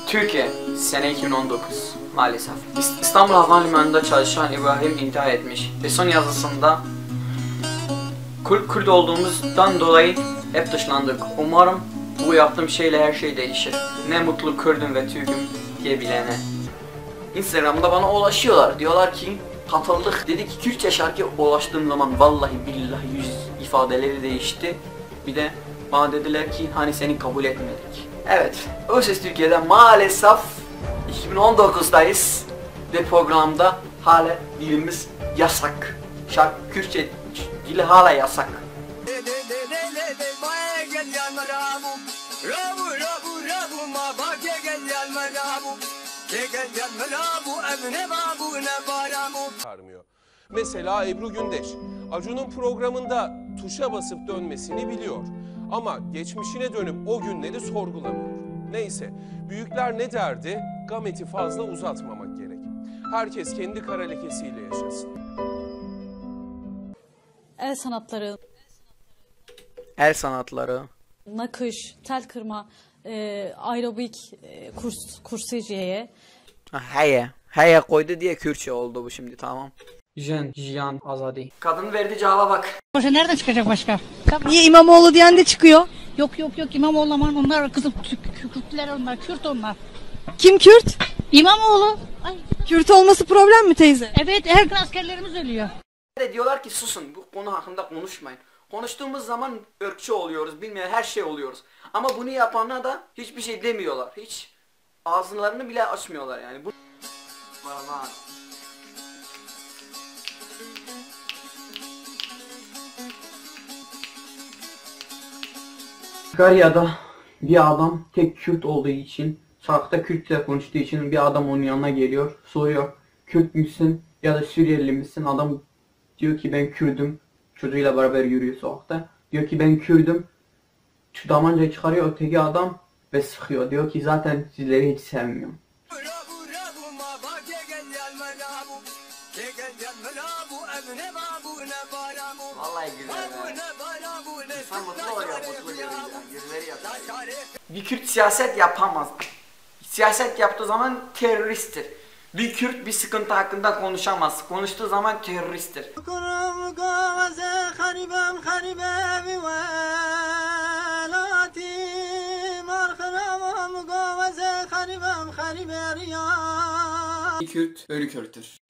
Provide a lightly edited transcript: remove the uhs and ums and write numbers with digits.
Türkiye, sene 2019 maalesef. İstanbul Havalimanı'nda çalışan İbrahim intihar etmiş ve son yazısında Kürt olduğumuzdan dolayı hep dışlandık. Umarım bu yaptığım şeyle her şey değişir. Ne mutlu Kürt'üm ve Türk'üm diyebilene. Instagram'da bana ulaşıyorlar. Diyorlar ki katıldık. Dedi ki Kürtçe şarkı ulaştığım zaman vallahi billahi yüz ifadeleri değişti. Bir de bana dediler ki hani seni kabul etmedik. Evet, Özses Türkiye'de maalesef 2019'dayız ve programda hala dilimiz yasak. Şarkı Kürtçe dili hala yasak. Mesela Ebru Gündeş, Acun'un programında tuşa basıp dönmesini biliyor. Ama geçmişine dönüp o günleri sorgulamıyor. Neyse, büyükler ne derdi? Gameti fazla uzatmamak gerek. Herkes kendi kara lekesiyle yaşasın. El sanatları, El sanatları, nakış, tel kırma, aerobik kursiyeciye. Heye koydu diye Kürtçe oldu bu şimdi, tamam. Jiyan, azadi. Kadın verdiği cevaba bak. Başka nereden çıkacak başka? Niye İmamoğlu diyen de çıkıyor? Yok İmamoğlu aman onlar kızım Kürtler onlar Kürt onlar. Kim Kürt? İmamoğlu. Ay. Kürt olması problem mi teyze? Evet her gün askerlerimiz ölüyor. Diyorlar ki susun, bu konu hakkında konuşmayın. Konuştuğumuz zaman ırkçı oluyoruz, bilmeyen her şey oluyoruz. Ama bunu yapana da hiçbir şey demiyorlar. Hiç ağızlarını bile açmıyorlar yani. Bu Sakarya'da bir adam tek Kürt olduğu için, şarkıda Kürtçe konuştuğu için bir adam onun yanına geliyor, soruyor Kürt müsün ya da Suriyeli misin? Adam diyor ki ben Kürdüm, çocuğuyla beraber yürüyor sokakta. Diyor ki ben Kürdüm, şu damancayı çıkarıyor öteki adam ve sıkıyor. Diyor ki zaten sizleri hiç sevmiyorum. Vallahi güzel Bir Kürt siyaset yapamaz. Siyaset yaptığı zaman teröristtir. Bir Kürt bir sıkıntı hakkında konuşamaz. Konuştuğu zaman teröristtir. Bir Kürt ölü Kürttür.